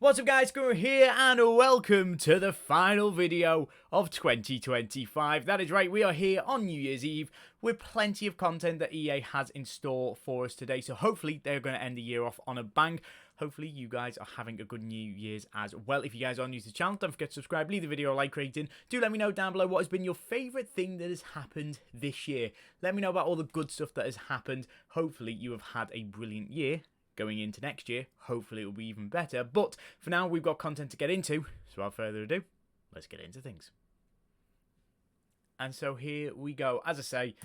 What's up guys, Guru here and welcome to the final video of 2025. That is right, we are here on New Year's Eve with plenty of content that EA has in store for us today. So hopefully they're going to end the year off on a bang. Hopefully you guys are having a good New Year's as well. If you guys are new to the channel, don't forget to subscribe, leave the video a like rating. Do let me know down below what has been your favourite thing that has happened this year. Let me know about all the good stuff that has happened. Hopefully you have had a brilliant year. Going into next year, hopefully it will be even better. But for now, we've got content to get into. So without further ado, let's get into things. And so here we go. As I say,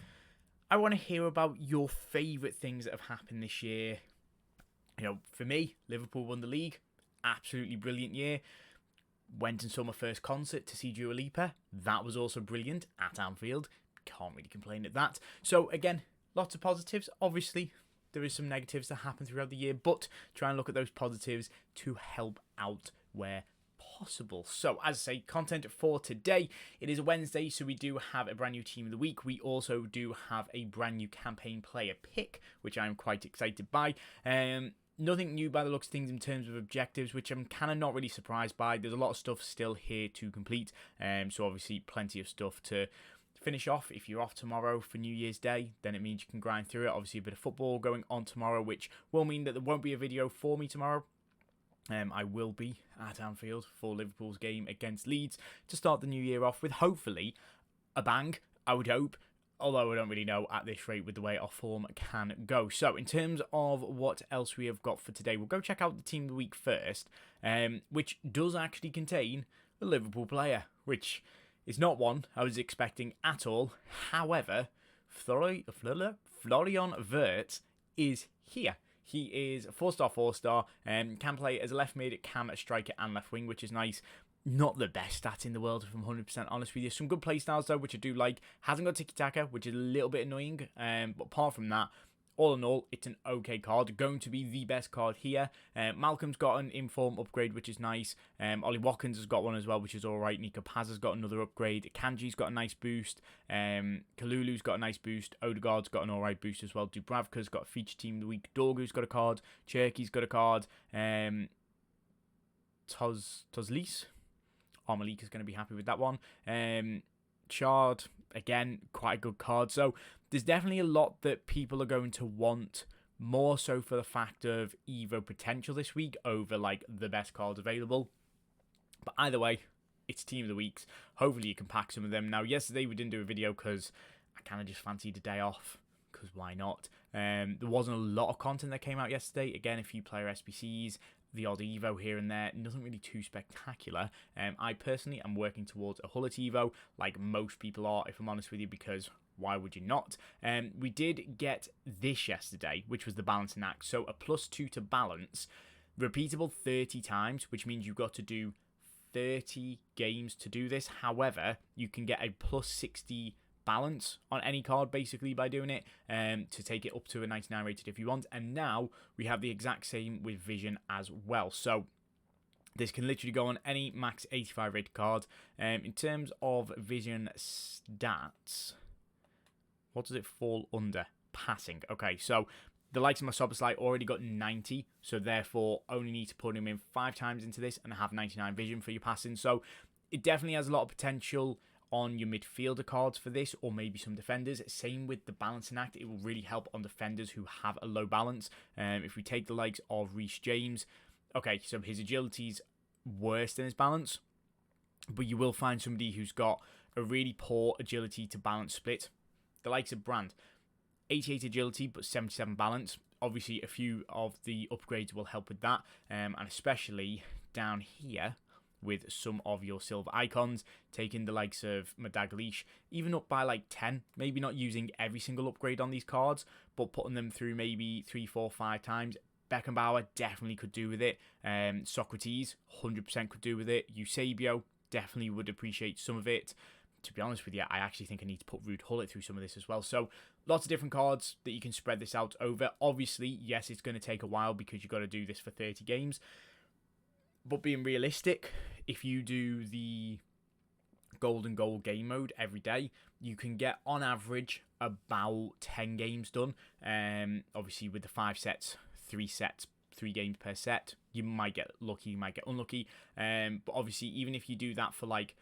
I want to hear about your favourite things that have happened this year. You know, for me, Liverpool won the league. Absolutely brilliant year. Went and saw my first concert to see Dua Lipa. That was also brilliant at Anfield. Can't really complain at that. So again, lots of positives. Obviously, there is some negatives that happen throughout the year, but try and look at those positives to help out where possible. So, as I say, content for today. It is a Wednesday, so we do have a brand new team of the week. We also do have a brand new campaign player pick, which I'm quite excited by. Nothing new by the looks of things in terms of objectives, which I'm kind of not really surprised by. There's a lot of stuff still here to complete, so obviously plenty of stuff to finish off. If you're off tomorrow for New Year's Day, then it means you can grind through it. Obviously a bit of football going on tomorrow, which will mean that there won't be a video for me tomorrow. I will be at Anfield for Liverpool's game against Leeds to start the new year off with hopefully a bang, I would hope, although I don't really know at this rate with the way our form can go. So in terms of what else we have got for today, we'll go check out the team of the week first, which does actually contain a Liverpool player, which is not one I was expecting at all. However, Florian Wirtz is here. He is 4-star, 4-star, can play as a left mid, cam, a striker and left wing, which is nice. Not the best stat in the world, if I'm 100% honest with you. Some good play styles though, which I do like. Hasn't got tiki-taka, which is a little bit annoying, but apart from that, all in all, it's an okay card. Going to be the best card here. Malcolm's got an inform upgrade, which is nice. Ollie Watkins has got one as well, which is alright. Nico Paz has got another upgrade. Kanji's got a nice boost. Kalulu's got a nice boost. Odegaard's got an alright boost as well. Dubravka's got a feature team of the week. Dorgu's got a card. Cherky's got a card. Tozlis. Malika's going to be happy with that one. Chard, again, quite a good card. So there's definitely a lot that people are going to want, more so for the fact of Evo potential this week over like the best cards available. But either way, it's team of the weeks. Hopefully you can pack some of them. Now, yesterday we didn't do a video because I kind of just fancied a day off. Because why not? There wasn't a lot of content that came out yesterday. Again, a few player SBCs, the odd Evo here and there. Nothing really too spectacular. I personally am working towards a Hullet Evo, like most people are, if I'm honest with you, because why would you not? We did get this yesterday, which was the balancing act. So a +2 to balance, repeatable 30 times, which means you've got to do 30 games to do this. However, you can get a +60 balance on any card basically by doing it, to take it up to a 99 rated if you want. And now we have the exact same with vision as well, so this can literally go on any max 85 rated card. In terms of vision stats, what does it fall under? Passing. Okay, so the likes of my Soboslai already got 90, so therefore only need to put him in 5 times into this and have 99 vision for your passing. So it definitely has a lot of potential on your midfielder cards for this, or maybe some defenders. Same with the balancing act, it will really help on defenders who have a low balance. If we take the likes of Reece James, okay, so his agility's worse than his balance, but you will find somebody who's got a really poor agility to balance split. The likes of Brand, 88 agility but 77 balance. Obviously a few of the upgrades will help with that, and especially down here with some of your silver icons, taking the likes of Madagalish even up by like 10, maybe not using every single upgrade on these cards, but putting them through maybe 3, 4, 5 times. Beckenbauer definitely could do with it. Socrates 100% could do with it. Eusebio definitely would appreciate some of it. To be honest with you, I actually think I need to put Ruud Hullet through some of this as well. So lots of different cards that you can spread this out over. Obviously, yes, it's going to take a while because you've got to do this for 30 games. But being realistic, if you do the golden goal game mode every day, you can get on average about 10 games done. Obviously with the 5 sets, 3 sets 3 games per set. You might get lucky, you might get unlucky. But obviously, even if you do that for like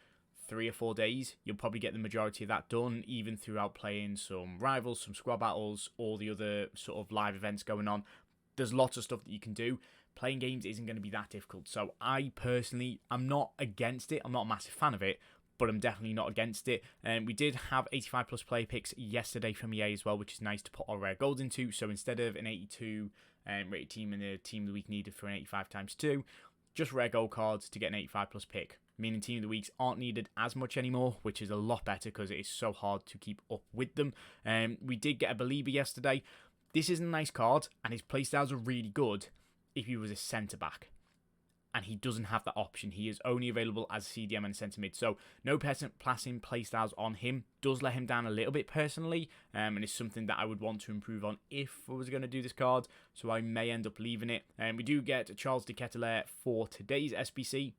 3 or 4 days, you'll probably get the majority of that done, even throughout playing some rivals, some squad battles, all the other sort of live events going on. There's lots of stuff that you can do. Playing games isn't going to be that difficult. So I personally, I'm not against it. I'm not a massive fan of it, but I'm definitely not against it. We did have 85 plus player picks yesterday from EA as well, which is nice to put our rare golds into. So instead of an 82 rated team and the team of the week needed for an 85 times 2, just rare gold cards to get an 85 plus pick. Meaning team of the weeks aren't needed as much anymore, which is a lot better because it is so hard to keep up with them. We did get a Belieber yesterday. This is a nice card, and his playstyles are really good if he was a centre-back. And he doesn't have that option. He is only available as a CDM and centre mid. So no passing playstyles on him. Does let him down a little bit personally. And it's something that I would want to improve on if I was going to do this card. So I may end up leaving it. We do get Charles de Ketelaere for today's SBC.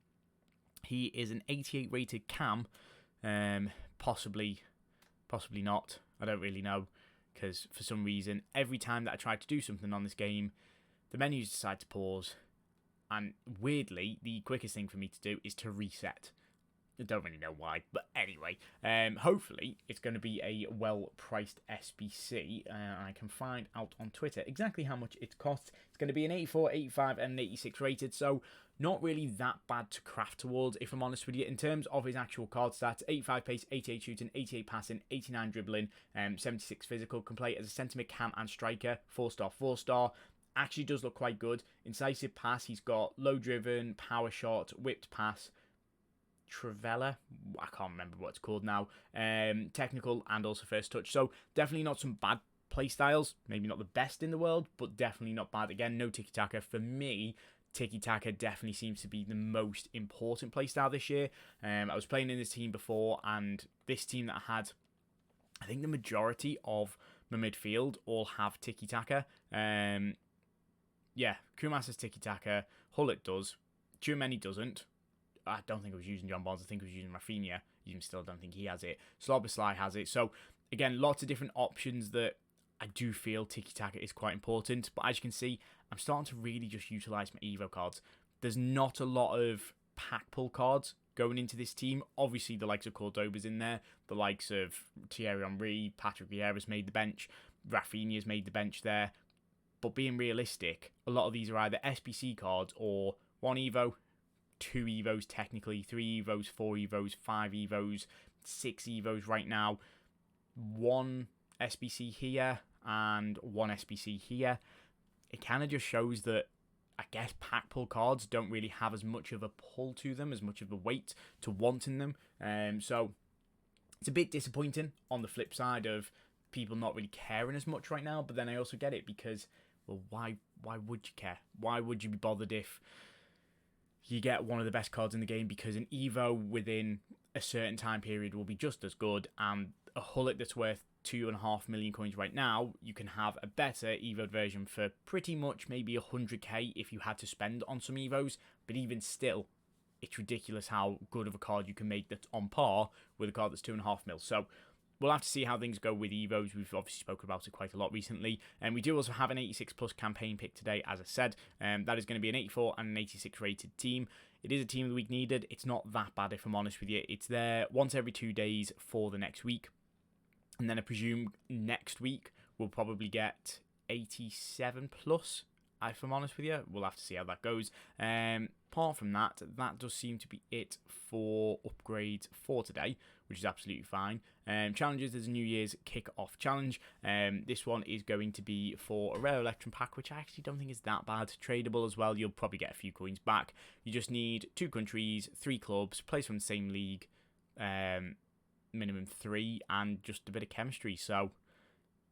He is an 88 rated cam. Possibly not. I don't really know. Because for some reason, every time that I try to do something on this game, the menus decide to pause. And weirdly, the quickest thing for me to do is to reset. I don't really know why, but anyway, hopefully it's going to be a well-priced SBC. I can find out on Twitter exactly how much it costs. It's going to be an 84, 85, and an 86 rated, so not really that bad to craft towards, if I'm honest with you. In terms of his actual card stats, 85 pace, 88 shooting, 88 passing, 89 dribbling, 76 physical, can play as a centre mid, cam, and striker, 4-star, 4-star. Actually does look quite good. Incisive pass, he's got low driven, power shot, whipped pass, Trivella, I can't remember what it's called now, technical, and also first touch. So definitely not some bad play styles. Maybe not the best in the world, but definitely not bad. Again, no tiki-taka. For me, tiki-taka definitely seems to be the most important play style this year. I was playing in this team before, and this team that I had, I think the majority of my midfield all have tiki-taka. Yeah, Kumas has tiki-taka, Hullet does, Tchouameni doesn't. I don't think I was using John Bonds, I think I was using Rafinha. Even still, don't think he has it. Sloboslai has it. So, again, lots of different options that I do feel tiki-taka is quite important. But as you can see, I'm starting to really just utilise my Evo cards. There's not a lot of pack pull cards going into this team. Obviously, the likes of Cordoba's in there. The likes of Thierry Henry, Patrick Vieira's made the bench. Rafinha's made the bench there. But being realistic, a lot of these are either SBC cards or 1 Evo, 2 Evos technically, 3 Evos, 4 Evos, 5 Evos, 6 Evos right now, 1 SBC here and 1 SBC here. It kind of just shows that, I guess, pack pull cards don't really have as much of a pull to them, as much of a weight to wanting them. So it's a bit disappointing on the flip side of people not really caring as much right now, but then I also get it because, well, why would you care? Why would you be bothered if you get one of the best cards in the game? Because an Evo within a certain time period will be just as good, and a Hullet that's worth 2.5 million coins right now, you can have a better Evo version for pretty much maybe 100k if you had to spend on some Evos, but even still, it's ridiculous how good of a card you can make that's on par with a card that's 2.5 mil. So we'll have to see how things go with Evos. We've obviously spoken about it quite a lot recently. And we do also have an 86 plus campaign pick today, as I said. That is going to be an 84 and an 86 rated team. It is a team of the week needed. It's not that bad, if I'm honest with you. It's there once every 2 days for the next week. And then I presume next week we'll probably get 87 plus, if I'm honest with you. We'll have to see how that goes. Apart from that, that does seem to be it for upgrades for today, which is absolutely fine. Challenges, there's a New Year's kick-off challenge. This one is going to be for a rare Electrum pack, which I actually don't think is that bad. Tradable as well, you'll probably get a few coins back. You just need 2 countries, 3 clubs, plays from the same league, minimum 3, and just a bit of chemistry. So,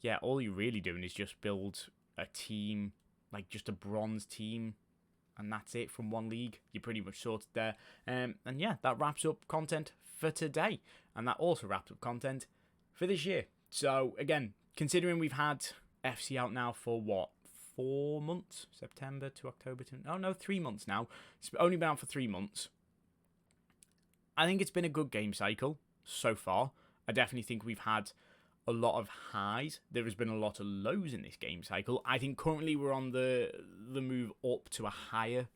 yeah, all you're really doing is just build a team, like just a bronze team, and that's it from one league. You're pretty much sorted there. And yeah, that wraps up content for today. And that also wraps up content for this year. So again, considering we've had FC out now for what, 4 months? September to October to... Oh no, 3 months now. It's only been out for 3 months. I think it's been a good game cycle so far. I definitely think we've had a lot of highs. There has been a lot of lows in this game cycle. I think currently we're on the move up to a higher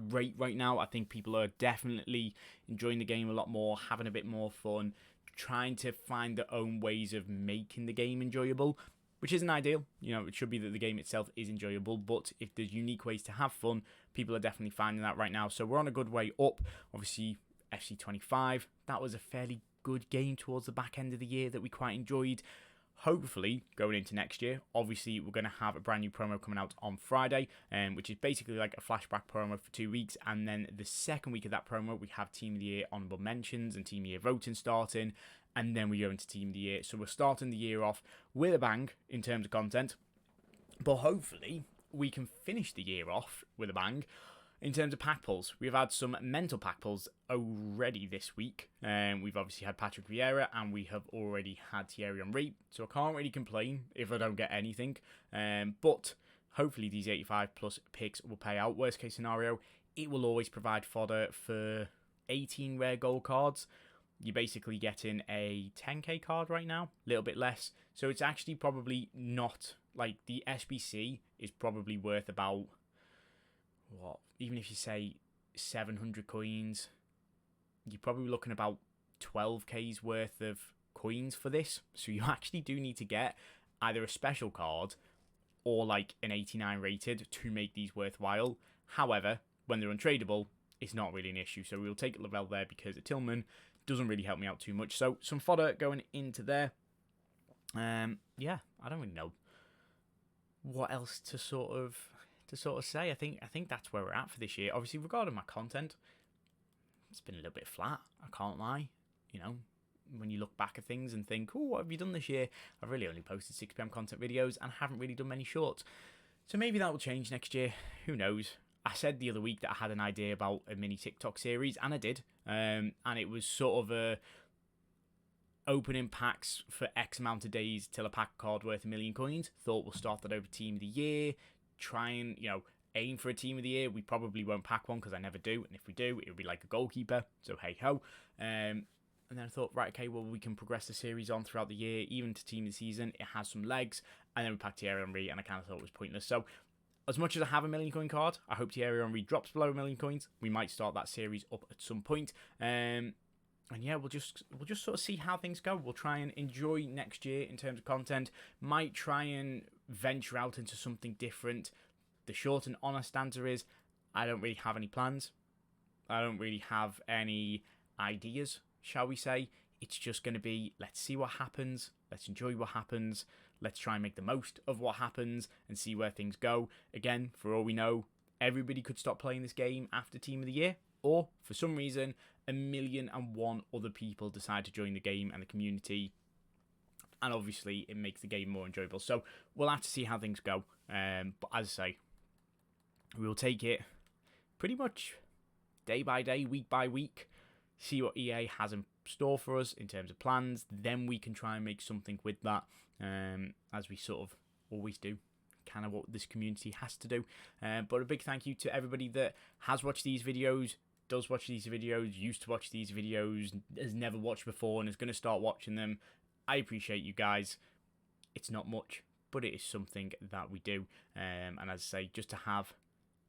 rate right now. I think people are definitely enjoying the game a lot more, having a bit more fun, trying to find their own ways of making the game enjoyable, which isn't ideal. You know, it should be that the game itself is enjoyable, but if there's unique ways to have fun, people are definitely finding that right now. So we're on a good way up. Obviously, FC25, that was a fairly good game towards the back end of the year that we quite enjoyed. Hopefully, going into next year, obviously, we're going to have a brand new promo coming out on Friday, which is basically like a flashback promo for 2 weeks. And then the second week of that promo, we have Team of the Year honorable mentions and Team of the Year voting starting. And then we go into Team of the Year. So we're starting the year off with a bang in terms of content. But hopefully, we can finish the year off with a bang. In terms of pack pulls, we've had some mental pack pulls already this week. We've obviously had Patrick Vieira and we have already had Thierry Henry. So I can't really complain if I don't get anything. But hopefully these 85 plus picks will pay out. Worst case scenario, it will always provide fodder for 18 rare gold cards. You're basically getting a 10k card right now, a little bit less. So it's actually probably not, like the SBC is probably worth about, what, even if you say 700 coins, you're probably looking about 12k's worth of coins for this. So you actually do need to get either a special card or like an 89 rated to make these worthwhile. However, when they're untradeable, it's not really an issue. So we'll take Lavelle there because a Tillman doesn't really help me out too much. So some fodder going into there. Yeah, I don't really know what else to sort of say. I think that's where we're at for this year. Obviously, regarding my content, it's been a little bit flat. I can't lie. You know, when you look back at things and think, oh, what have you done this year? I've really only posted 6 PM content videos and haven't really done many shorts. So maybe that will change next year. Who knows? I said the other week that I had an idea about a mini TikTok series, and I did. And it was sort of a opening packs for X amount of days till a pack card worth 1 million coins. Thought we'll start that over Team of the Year. Try and, you know, aim for a Team of the Year. We probably won't pack one because I never do. And if we do, it'll be like a goalkeeper. So hey ho. And then I thought, right, okay, well, we can progress the series on throughout the year, even to Team of the Season. It has some legs. And then we packed Thierry Henry, and I kind of thought it was pointless. So as much as I have a 1 million coin card, I hope Thierry Henry drops below 1 million coins. We might start that series up at some point. And yeah, we'll just sort of see how things go. We'll try and enjoy next year in terms of content. Might try and venture out into something different. The short and honest answer is, I don't really have any plans. I don't really have any ideas, shall we say. It's just going to be, let's see what happens. Let's enjoy what happens. Let's try and make the most of what happens and see where things go. Again, for all we know, everybody could stop playing this game after Team of the Year. Or, for some reason, 1,000,001 other people decide to join the game and the community. And obviously, it makes the game more enjoyable. So, we'll have to see how things go. But as I say, we'll take it pretty much day by day, week by week. See what EA has in store for us in terms of plans. Then we can try and make something with that. As we sort of always do. Kind of what this community has to do. But a big thank you to everybody that has watched these videos, does watch these videos, used to watch these videos, has never watched before and is going to start watching them. I appreciate you guys. It's not much, but it is something that we do. And as I say, just to have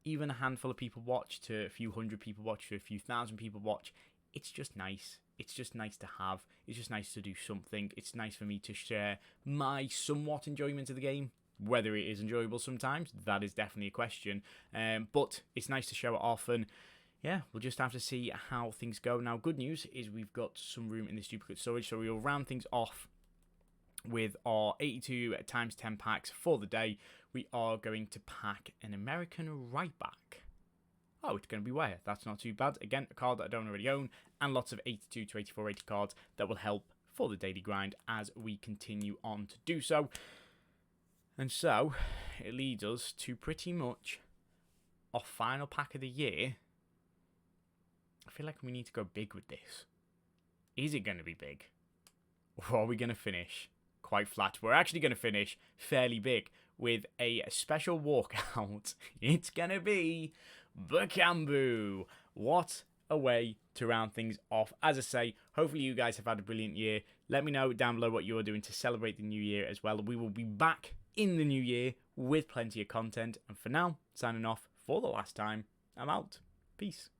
even a handful of people watch, to a few hundred people watch, to a few thousand people watch, it's just nice. It's just nice to have. It's just nice to do something. It's nice for me to share my somewhat enjoyment of the game. Whether it is enjoyable sometimes, that is definitely a question. But it's nice to show it off, and yeah, we'll just have to see how things go. Now, good news is we've got some room in this duplicate storage, so we'll round things off with our 82 times 10 packs for the day. We are going to pack an American right back. Oh, it's going to be Weah. That's not too bad. Again, a card that I don't already own, and lots of 82 to 84 rated cards that will help for the daily grind as we continue on to do so. And so, it leads us to pretty much our final pack of the year. I feel like we need to go big with this. Is it going to be big? Or are we going to finish quite flat? We're actually going to finish fairly big with a special walkout. It's going to be Bakambu. What a way to round things off. As I say, hopefully you guys have had a brilliant year. Let me know down below what you're doing to celebrate the new year as well. We will be back in the new year with plenty of content. And for now, signing off for the last time, I'm out. Peace.